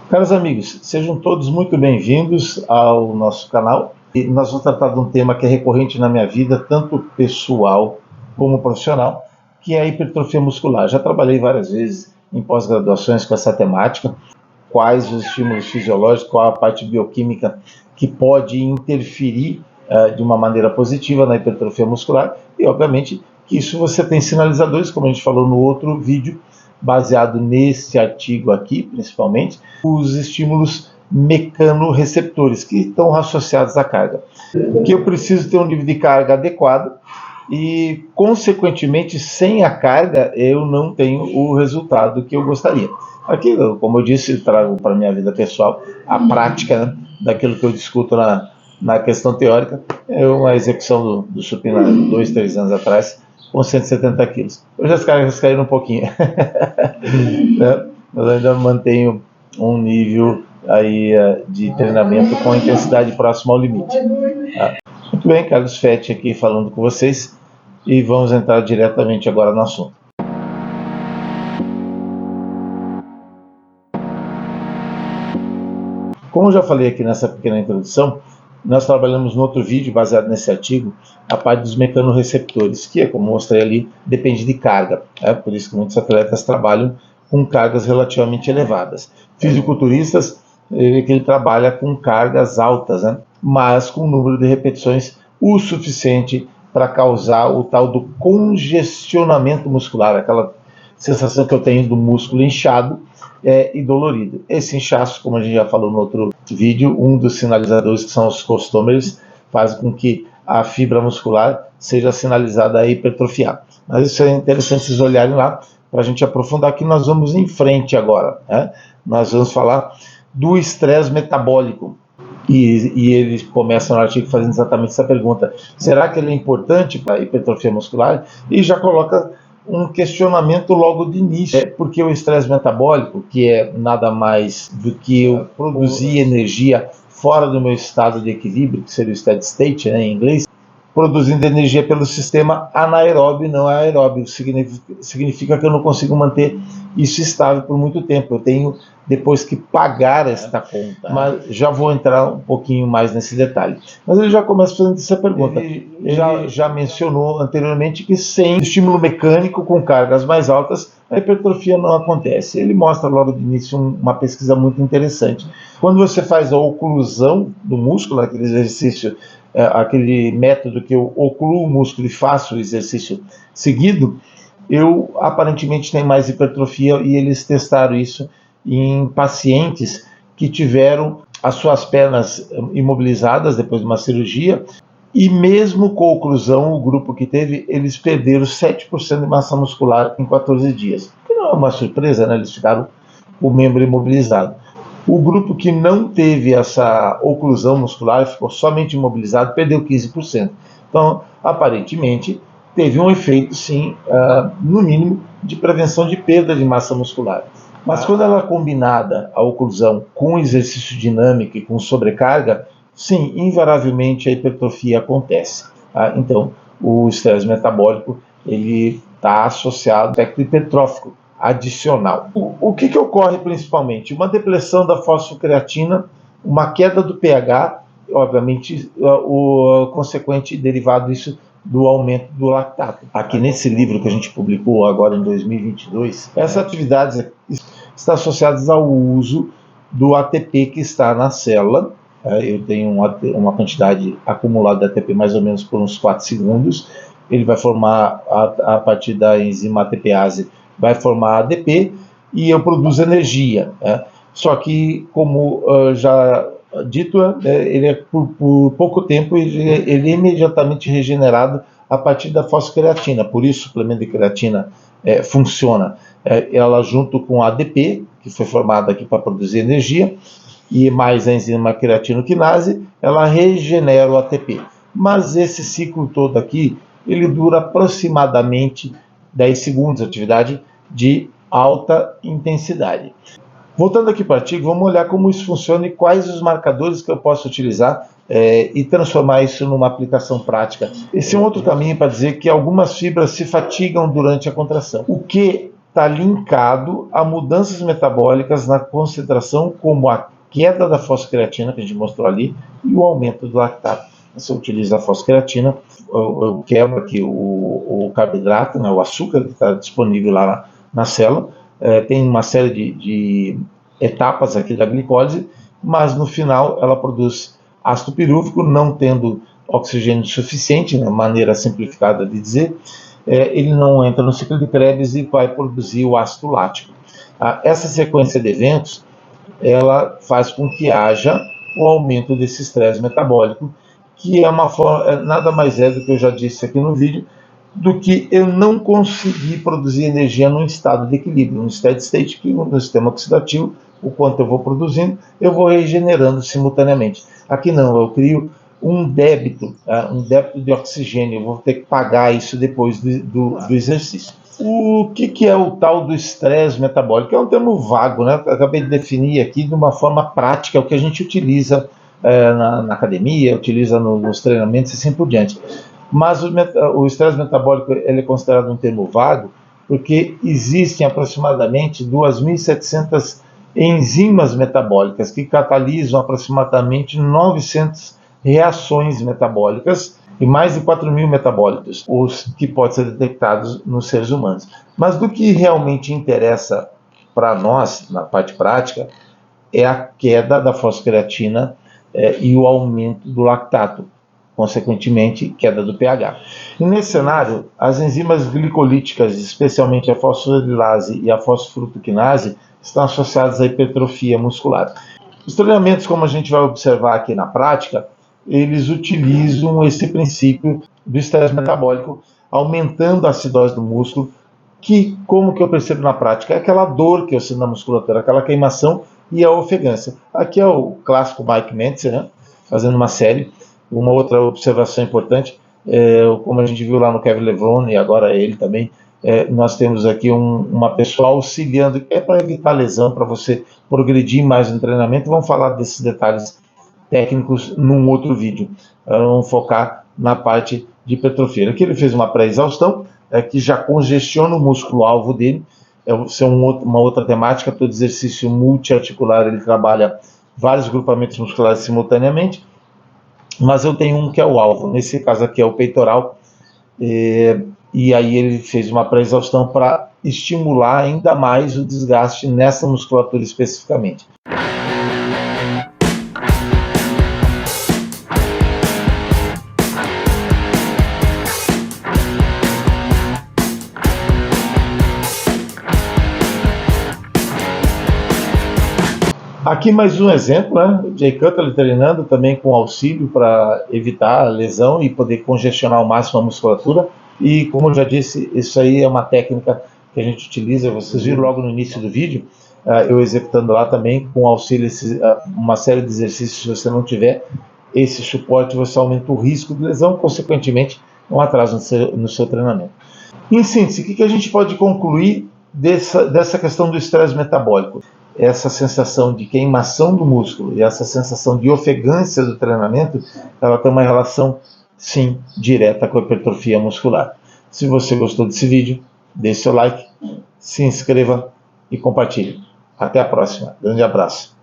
Caros amigos, sejam todos muito bem-vindos ao nosso canal. E nós vamos tratar de um tema que é recorrente na minha vida, tanto pessoal como profissional, que é a hipertrofia muscular. Já trabalhei várias vezes em pós-graduações com essa temática, quais os estímulos fisiológicos, qual a parte bioquímica que pode interferir de uma maneira positiva na hipertrofia muscular, e obviamente que isso você tem sinalizadores, como a gente falou no outro vídeo, baseado nesse artigo aqui, principalmente, os estímulos mecanorreceptores, que estão associados à carga. Que eu preciso ter um nível de carga adequado e, consequentemente, sem a carga, eu não tenho o resultado que eu gostaria. Aqui, como eu disse, eu trago para a minha vida pessoal a prática, né, daquilo que eu discuto na questão teórica. É uma execução do supino há 2, 3 anos atrás, com 170 quilos. Hoje as cargas caíram um pouquinho, né? Mas ainda mantenho um nível aí de treinamento com intensidade próxima ao limite. Tá? Muito bem, Carlos Fetti aqui falando com vocês, e vamos entrar diretamente agora no assunto. Como eu já falei aqui nessa pequena introdução, nós trabalhamos no outro vídeo, baseado nesse artigo, a parte dos mecanorreceptores, que, como mostrei ali, depende de carga. Por isso que muitos atletas trabalham com cargas relativamente elevadas. Fisiculturistas, ele trabalha com cargas altas, né? Mas com um número de repetições o suficiente para causar o tal do congestionamento muscular, aquela sensação que eu tenho do músculo inchado e dolorido. Esse inchaço, como a gente já falou no outro vídeo, um dos sinalizadores, que são os costômeros, faz com que a fibra muscular seja sinalizada a hipertrofiar. Mas isso é interessante vocês olharem lá, para a gente aprofundar, que nós vamos em frente agora, né? Nós vamos falar do estresse metabólico. E ele começa no artigo fazendo exatamente essa pergunta: será que ele é importante para a hipertrofia muscular? E já coloca um questionamento logo de início, porque o estresse metabólico, que é nada mais do que eu produzir energia fora do meu estado de equilíbrio, que seria o steady state, né, em inglês, produzindo energia pelo sistema anaeróbio e não aeróbio, significa que eu não consigo manter isso estável por muito tempo, eu tenho depois que pagar esta conta. Mas já vou entrar um pouquinho mais nesse detalhe. Mas ele já começa fazendo essa pergunta. Ele já mencionou anteriormente que sem estímulo mecânico com cargas mais altas, a hipertrofia não acontece. Ele mostra logo de início uma pesquisa muito interessante. Quando você faz a oclusão do músculo, aquele exercício, aquele método que eu ocluo o músculo e faço o exercício seguido, eu aparentemente tenho mais hipertrofia, e eles testaram isso em pacientes que tiveram as suas pernas imobilizadas depois de uma cirurgia, e mesmo com oclusão, o grupo que teve, eles perderam 7% de massa muscular em 14 dias. Que não é uma surpresa, né? Eles ficaram com o membro imobilizado. O grupo que não teve essa oclusão muscular, ficou somente imobilizado, perdeu 15%. Então, aparentemente, teve um efeito, sim, no mínimo, de prevenção de perda de massa muscular. Mas quando ela é combinada, a oclusão, com exercício dinâmico e com sobrecarga, sim, invariavelmente a hipertrofia acontece. Então, o estresse metabólico ele está associado ao aspecto hipertrófico adicional. O que ocorre principalmente? Uma depressão da fosfocreatina, uma queda do pH, obviamente o consequente derivado disso do aumento do lactato. Aqui nesse livro que a gente publicou agora em 2022, essas atividades estão associadas ao uso do ATP que está na célula. Eu tenho uma quantidade acumulada de ATP mais ou menos por uns 4 segundos. Ele vai formar, a partir da enzima ATPase, vai formar ADP, e eu produzo energia. Só que, como já dito, ele é por pouco tempo, ele é imediatamente regenerado a partir da fosfocreatina. Por isso o suplemento de creatina funciona. Ela, junto com a ADP, que foi formada aqui para produzir energia, e mais a enzima creatinoquinase, ela regenera o ATP. Mas esse ciclo todo aqui, ele dura aproximadamente 10 segundos, atividade de alta intensidade. Voltando aqui para o artigo, vamos olhar como isso funciona e quais os marcadores que eu posso utilizar e transformar isso numa aplicação prática. Esse é um outro caminho para dizer que algumas fibras se fatigam durante a contração. O que está linkado a mudanças metabólicas na concentração, como a queda da foscreatina, que a gente mostrou ali, e o aumento do lactato. Você utiliza a foscreatina, eu quebro aqui o carboidrato, né, o açúcar que está disponível lá na célula, tem uma série de etapas aqui da glicólise, mas no final ela produz ácido pirúvico, não tendo oxigênio suficiente, né, maneira simplificada de dizer, ele não entra no ciclo de Krebs e vai produzir o ácido lático. Essa sequência de eventos, ela faz com que haja o aumento desse estresse metabólico, que é uma forma, nada mais é do que eu já disse aqui no vídeo, do que eu não conseguir produzir energia num estado de equilíbrio, num steady state, que no sistema oxidativo, o quanto eu vou produzindo, eu vou regenerando simultaneamente. Aqui não, eu crio um débito de oxigênio, eu vou ter que pagar isso depois do exercício. O que é o tal do estresse metabólico? É um termo vago, né? Eu acabei de definir aqui de uma forma prática, o que a gente utiliza na academia, utiliza nos treinamentos e assim por diante. Mas o estresse metabólico ele é considerado um termo vago porque existem aproximadamente 2.700 enzimas metabólicas que catalisam aproximadamente 900 reações metabólicas e mais de 4.000 metabólitos, os que podem ser detectados nos seres humanos. Mas do que realmente interessa para nós, na parte prática, é a queda da foscreatina e o aumento do lactato, consequentemente, queda do pH. E nesse cenário, as enzimas glicolíticas, especialmente a fosforilase e a fosfofructoquinase, estão associadas à hipertrofia muscular. Os treinamentos, como a gente vai observar aqui na prática, eles utilizam esse princípio do estresse metabólico, aumentando a acidose do músculo, que, como que eu percebo na prática, é aquela dor que eu sinto na musculatura, aquela queimação e a ofegância. Aqui é o clássico Mike Mentzer, né, fazendo uma série. Uma outra observação importante, como a gente viu lá no Kevin Levrone, e agora ele também, nós temos aqui uma pessoa auxiliando, que é para evitar lesão, para você progredir mais no treinamento. Vamos falar desses detalhes técnicos num outro vídeo. Vamos focar na parte de hipertrofia. Aqui ele fez uma pré-exaustão, que já congestiona o músculo-alvo dele. Essa é uma outra temática. Todo exercício multiarticular, ele trabalha vários grupamentos musculares simultaneamente, mas eu tenho um que é o alvo, nesse caso aqui é o peitoral, e aí ele fez uma pré-exaustão para estimular ainda mais o desgaste nessa musculatura especificamente. Aqui mais um exemplo, né? O Jay Cutler treinando também com auxílio para evitar a lesão e poder congestionar ao máximo a musculatura. E como eu já disse, isso aí é uma técnica que a gente utiliza, vocês viram logo no início do vídeo, eu executando lá também com auxílio, uma série de exercícios. Se você não tiver esse suporte, você aumenta o risco de lesão, consequentemente um atraso no seu treinamento. Em síntese, o que a gente pode concluir dessa questão do estresse metabólico? Essa sensação de queimação do músculo e essa sensação de ofegância do treinamento, ela tem uma relação, sim, direta com a hipertrofia muscular. Se você gostou desse vídeo, deixe seu like, se inscreva e compartilhe. Até a próxima. Grande abraço.